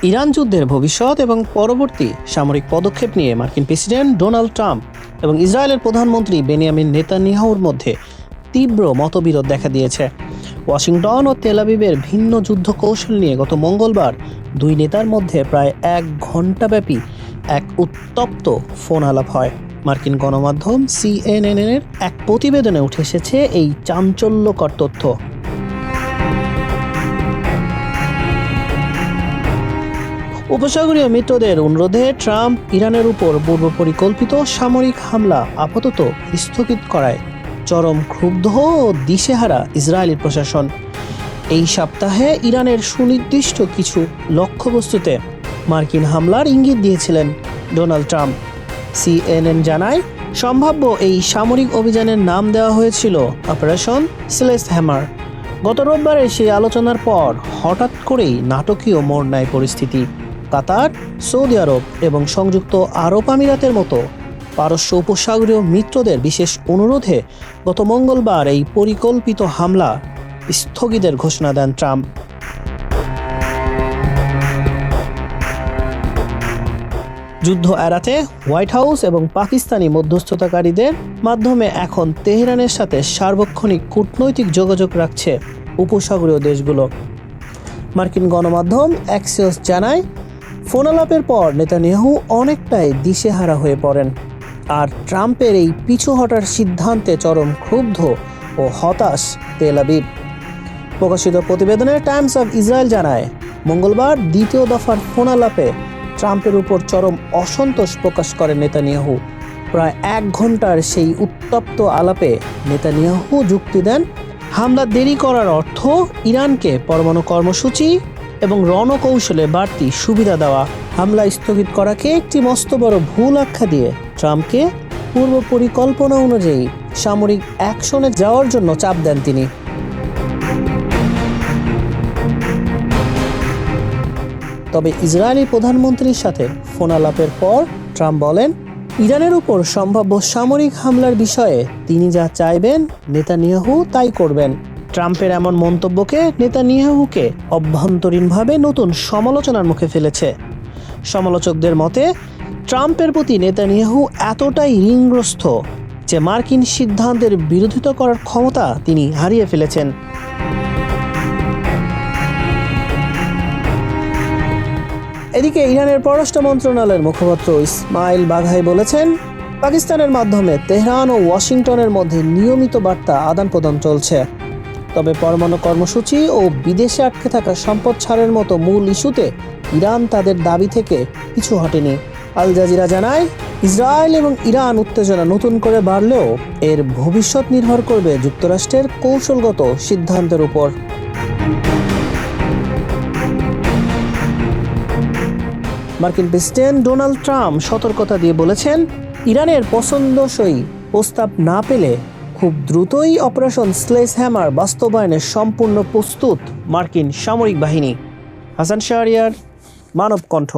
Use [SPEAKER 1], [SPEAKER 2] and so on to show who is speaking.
[SPEAKER 1] Iran যুদ্ধের ভবিষ্যৎ এবং পরবর্তী সামরিক পদক্ষেপ নিয়ে মার্কিন প্রেসিডেন্ট ডোনাল্ড ট্রাম্প এবং ইসরায়েলের প্রধানমন্ত্রী বেনিয়ামিন নেতানিয়াহুর মধ্যে তীব্র মতবিরোধ দেখা দিয়েছে। ওয়াশিংটন ও তেল আবিবের ভিন্ন যুদ্ধ কৌশল নিয়ে গত মঙ্গলবার দুই নেতার মধ্যে প্রায় 1 ঘণ্টাব্যাপী এক উত্তপ্ত ফোন আলাপ হয়। মার্কিন গণমাধ্যম CNN-এর এক প্রতিবেদনে উঠে এসেছে এই চাঞ্চল্যকর তথ্য। উপসাগরীয় মিত্রদের অনুরোধে ট্রাম্প ইরানের উপর পূর্ব পরিকল্পিত সামরিক হামলা আপাতত স্থগিত করায় চরম ক্ষুব্ধ ও দিশেহারা ইসরায়েলি প্রশাসন। এই সপ্তাহে ইরানের সুনির্দিষ্ট কিছু লক্ষ্যবস্তুতে মার্কিন হামলার ইঙ্গিত দিয়েছিলেন ডোনাল্ড ট্রাম্প। CNN জানায়, সম্ভাব্য এই সামরিক অভিযানের নাম দেওয়া হয়েছিল অপারেশন স্লেজহ্যামার। গত রোববারের সেই আলোচনার পর হঠাৎ করেই নাটকীয় মোড় নেয় পরিস্থিতি। কাতার, সৌদি আরব এবং সংযুক্ত আরব আমিরাতের মতো পারস্য উপসাগরীয় মিত্রদের বিশেষ অনুরোধে গত মঙ্গলবার এই পরিকল্পিত হামলা স্থগিতের ঘোষণা দেন ট্রাম্প। যুদ্ধ এড়াতে হোয়াইট হাউস এবং পাকিস্তানি মধ্যস্থতাকারীদের মাধ্যমে এখন তেহরানের সাথে সার্বক্ষণিক কূটনৈতিক যোগাযোগ রাখছে উপসাগরীয় দেশগুলো। মার্কিন গণমাধ্যম অ্যাক্সিওস জানায়, ফোন আলাপের পর নেতানিয়াহু অনেকটাই দিশেহারা হয়ে পড়েন, আর ট্রাম্পের এই পিছু হটার সিদ্ধান্তে চরম ক্ষুব্ধ ও হতাশ তেল আবিব। প্রকাশিত প্রতিবেদনে টাইমস অফ ইসরায়েল জানায়, মঙ্গলবার দ্বিতীয় দফার ফোন আলাপে ট্রাম্পের উপর চরম অসন্তোষ প্রকাশ করেন নেতানিয়াহু। প্রায় 1 ঘণ্টার সেই উত্তপ্ত আলাপে নেতানিয়াহু যুক্তি দেন, হামলা দেরি করার অর্থ ইরানকে পরমাণু কর্মসূচি এবং রণকৌশলে বাড়তি সুবিধা দেওয়া। হামলা স্থগিত করাকে একটি মস্ত বড় ভুল আখ্যা দিয়ে ট্রাম্পকে পূর্ব পরিকল্পনা অনুযায়ী সামরিক অ্যাকশনে যাওয়ার জন্য চাপ দেন তিনি। তবে ইসরায়েলি প্রধানমন্ত্রীর সাথে ফোন আলাপের পর ট্রাম্প বলেন, ইরানের উপর সম্ভাব্য সামরিক হামলার বিষয়ে তিনি যা চাইবেন নেতানিয়াহু তাই করবেন। ট্রাম্পের এমন মন্তব্যকে নেতানিয়াহুকে অভ্যন্তরীণভাবে নতুন সমালোচনার মুখে ফেলেছে। সমালোচকদের মতে, ট্রাম্পের প্রতি নেতানিয়াহু এতটাই ঋণগ্রস্ত যে মার্কিন সিদ্ধান্তের বিরোধিতা করার ক্ষমতা তিনি হারিয়ে ফেলেছেন। এদিকে ইরানের পররাষ্ট্র মন্ত্রণালয়ের মুখপাত্র ইসমাইল বাঘাই বলেছেন, পাকিস্তানের মাধ্যমে তেহরান ও ওয়াশিংটনের মধ্যে নিয়মিত বার্তা আদান প্রদান চলছে। তবে পরমাণু কর্মসূচি ও বিদেশে আটকে থাকা সম্পদ ছাড়ের মতো মূল ইস্যুতে ইরান তাদের দাবি থেকে পিছু হটেনি। আল জাজিরা জানায়, ইসরায়েল এবং ইরান উত্তেজনা নতুন করে বাড়লেও এর ভবিষ্যৎ নির্ভর করবে যুক্তরাষ্ট্রের কৌশলগত সিদ্ধান্তের উপর। মার্কিন প্রেসিডেন্ট ডোনাল্ড ট্রাম্প সতর্কতা দিয়ে বলেছেন, ইরানের পছন্দসই প্রস্তাব না পেলে খুব দ্রুতই অপারেশন স্লেজহ্যামার বাস্তবায়নে সম্পূর্ণ প্রস্তুত মার্কিন সামরিক বাহিনী। হাসান শাহরিয়ার, মানব কণ্ঠ।